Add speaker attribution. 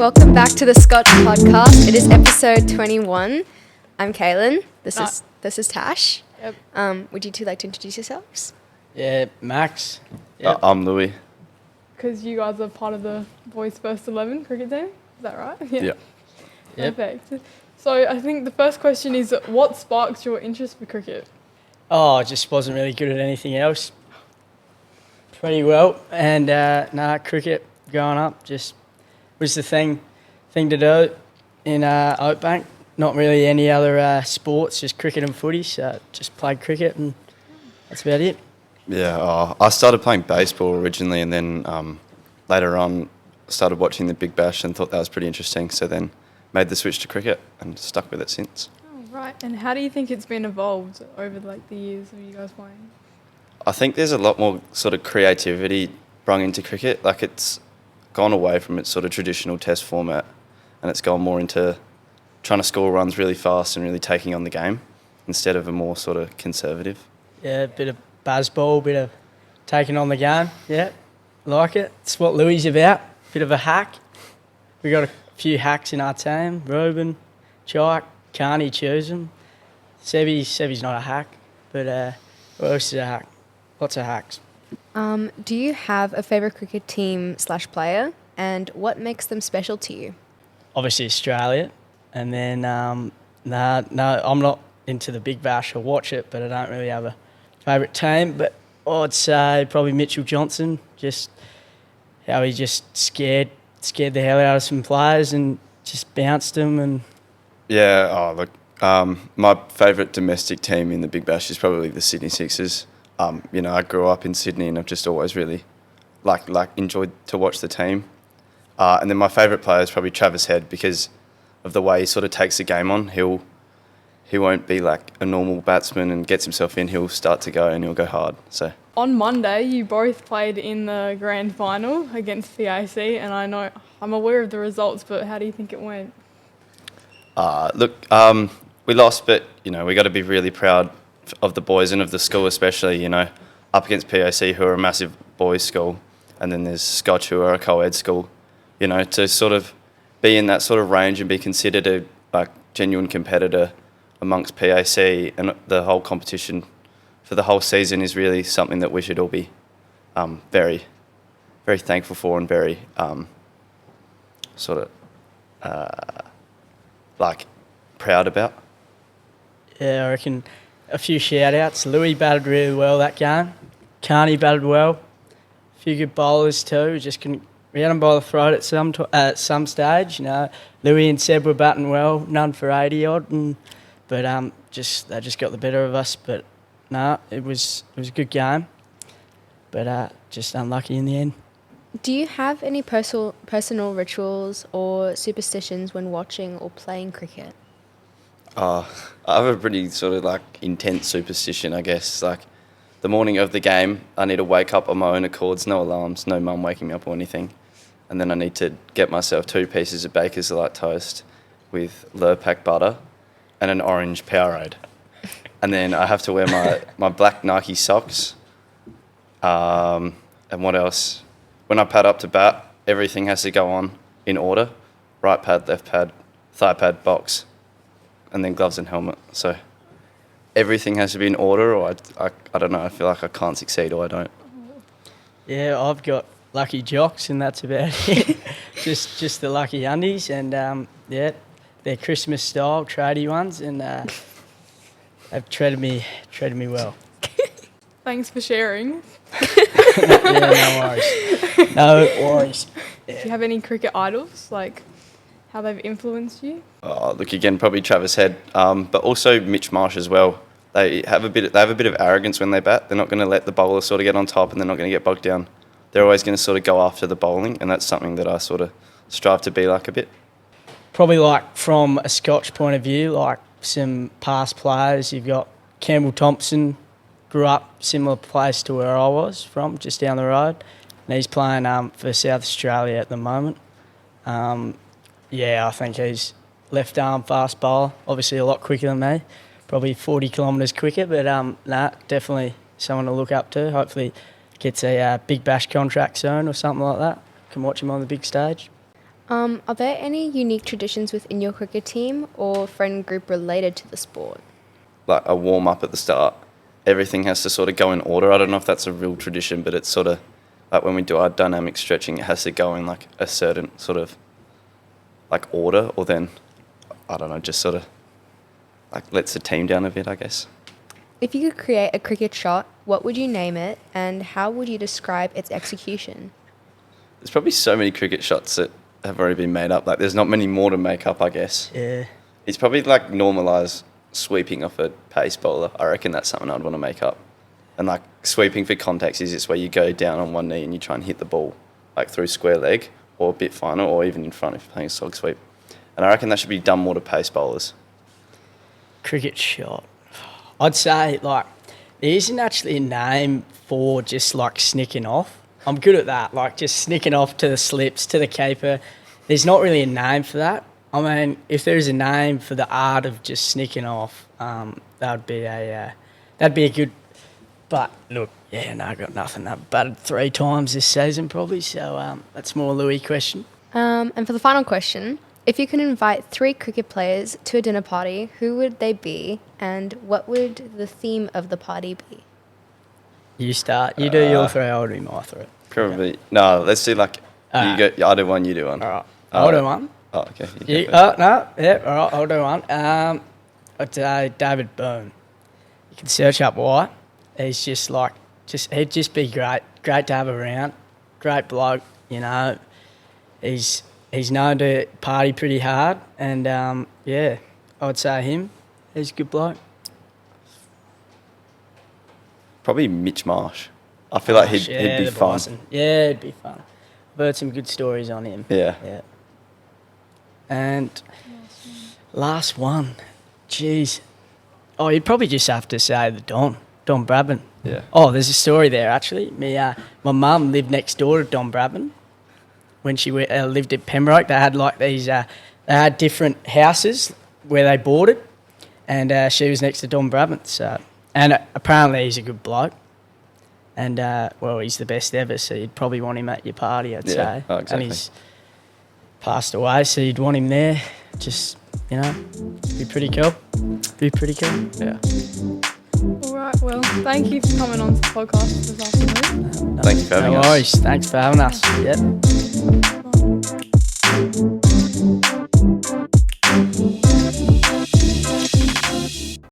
Speaker 1: Welcome back to the Scotch podcast. It is episode 21. I'm Kaylin. This is Tash.
Speaker 2: Yep.
Speaker 1: Would you two like to introduce yourselves?
Speaker 3: Yeah, Max. Yep.
Speaker 4: I'm Louis.
Speaker 2: Because you guys are part of the boys' first 11 cricket team. Is that right?
Speaker 4: Yeah.
Speaker 3: Yep.
Speaker 2: Perfect. So I think the first question is, what sparked your interest for cricket?
Speaker 3: Oh, I just wasn't really good at anything else. Pretty well. And cricket growing up just was the thing to do in Oakbank. Not really any other sports, just cricket and footy. So just played cricket and that's about it.
Speaker 4: Yeah, I started playing baseball originally, and then later on started watching the Big Bash and thought that was pretty interesting. So then made the switch to cricket and stuck with it since.
Speaker 2: Oh, right. And how do you think it's been evolved over the years of you guys playing?
Speaker 4: I think there's a lot more sort of creativity brung into cricket. Like, it's gone away from its sort of traditional test format, and it's gone more into trying to score runs really fast and really taking on the game instead of a more sort of conservative.
Speaker 3: Yeah, a bit of buzzball, bit of taking on the game. Yeah, like it. It's what Louis about. Bit of a hack. We got a few hacks in our team. Ruben, Chike, Carney, Choosem. Sebi's not a hack, but what else is a hack? Lots of hacks.
Speaker 1: Do you have a favourite cricket team / player, and what makes them special to you?
Speaker 3: Obviously Australia, and then no, I'm not into the Big Bash. I watch it, but I don't really have a favourite team. But I'd say probably Mitchell Johnson. Just how he just scared the hell out of some players and just bounced them. And
Speaker 4: Yeah, my favourite domestic team in the Big Bash is probably the Sydney Sixers. I grew up in Sydney and I've just always really enjoyed to watch the team. And then my favourite player is probably Travis Head because of the way he sort of takes the game on. He won't be like a normal batsman and gets himself in. He'll start to go and he'll go hard. So
Speaker 2: On Monday, you both played in the grand final against PAC, and I'm aware of the results, but how do you think it went?
Speaker 4: We lost, but we got to be really proud of the boys and of the school especially. Up against PAC, who are a massive boys' school, and then there's Scotch, who are a co-ed school. To sort of be in that sort of range and be considered a genuine competitor amongst PAC and the whole competition for the whole season is really something that we should all be very, very thankful for and very proud about.
Speaker 3: yeah, I reckon a few shout-outs. Louis batted really well that game. Carney batted well. A few good bowlers too. We had them by the throat at some stage. Louis and Seb were batting well. None for 80 odd, but they just got the better of us. But no, it was a good game. But just unlucky in the end.
Speaker 1: Do you have any personal rituals or superstitions when watching or playing cricket?
Speaker 4: I have a pretty sort of intense superstition, I guess. The morning of the game, I need to wake up on my own accords, no alarms, no mum waking me up or anything. And then I need to get myself 2 pieces of Baker's Delight toast with Lurpak butter and an orange Powerade. And then I have to wear my black Nike socks. And what else? When I pad up to bat, everything has to go on in order. Right pad, left pad, thigh pad, box, and then gloves and helmet. So everything has to be in order, or I don't know, I feel like I can't succeed or I don't.
Speaker 3: Yeah, I've got lucky jocks and that's about it. just the lucky undies and they're Christmas style tradie ones and they've treated me well.
Speaker 2: Thanks for sharing.
Speaker 3: Yeah, no worries.
Speaker 2: Do you have any cricket idols, how they've influenced you?
Speaker 4: Again, probably Travis Head, but also Mitch Marsh as well. They have a bit of arrogance when they bat. They're not going to let the bowler sort of get on top, and they're not going to get bogged down. They're always going to sort of go after the bowling, and that's something that I sort of strive to be like a bit.
Speaker 3: Probably from a Scotch point of view, some past players. You've got Campbell Thompson, grew up similar place to where I was from, just down the road, and he's playing for South Australia at the moment. I think he's left arm fast bowler, obviously a lot quicker than me, probably 40 kilometres quicker, but definitely someone to look up to. Hopefully gets a Big Bash contract soon or something like that. Can watch him on the big stage.
Speaker 1: Are there any unique traditions within your cricket team or friend group related to the sport?
Speaker 4: Like a warm up at the start. Everything has to sort of go in order. I don't know if that's a real tradition, but it's sort of like when we do our dynamic stretching, it has to go in like a certain sort of like order, or then, I don't know, just sort of like lets the team down a bit, I guess.
Speaker 1: If you could create a cricket shot, what would you name it and how would you describe its execution?
Speaker 4: There's probably so many cricket shots that have already been made up. Like there's not many more to make up, I guess.
Speaker 3: Yeah.
Speaker 4: It's probably like normalise sweeping off a pace bowler. I reckon that's something I'd want to make up. And like sweeping for context is just where you go down on one knee and you try and hit the ball like through square leg or a bit finer or even in front if you're playing a slog sweep. And I reckon that should be done more to pace bowlers.
Speaker 3: Cricket shot. I'd say, like, there isn't actually a name for just, like, snicking off. I'm good at that, like, just snicking off to the slips, to the keeper. There's not really a name for that. I mean, if there is a name for the art of just snicking off, that'd be a good... But, look, I got nothing. I've batted 3 times this season, probably, so that's more a Louis question.
Speaker 1: And for the final question, if you could invite 3 cricket players to a dinner party, who would they be and what would the theme of the party be?
Speaker 3: You start. You do your 3, I'll do my 3.
Speaker 4: Probably. Okay. No, let's do like, you go. I'll do one, you do one.
Speaker 3: All right. I'll do one.
Speaker 4: Oh, okay.
Speaker 3: All right, I'll do one. I'd say David Boone. You can search up why. He's just like, he'd just be great. Great to have around. Great bloke, you know. He's known to party pretty hard, and I would say him. He's a good bloke.
Speaker 4: Probably Mitch Marsh. I feel like he'd be fun.
Speaker 3: Bison. Yeah, it'd be fun. I've heard some good stories on him.
Speaker 4: Yeah.
Speaker 3: And last one. Jeez. Oh, you'd probably just have to say the Don Bradman.
Speaker 4: Yeah.
Speaker 3: Oh, there's a story there, actually. My mum lived next door to Don Bradman. When she lived at Pembroke, they had like these, they had different houses where they boarded, and she was next to Don Bradman. So, and apparently he's a good bloke, and he's the best ever. So you'd probably want him at your party, I'd say.
Speaker 4: Oh, exactly.
Speaker 3: And he's passed away, so you'd want him there. Just be pretty cool.
Speaker 4: Yeah.
Speaker 2: All right, well, thank you for coming on to the podcast this afternoon.
Speaker 4: Thank you for having us.
Speaker 3: No worries. Thanks for having us. Yep.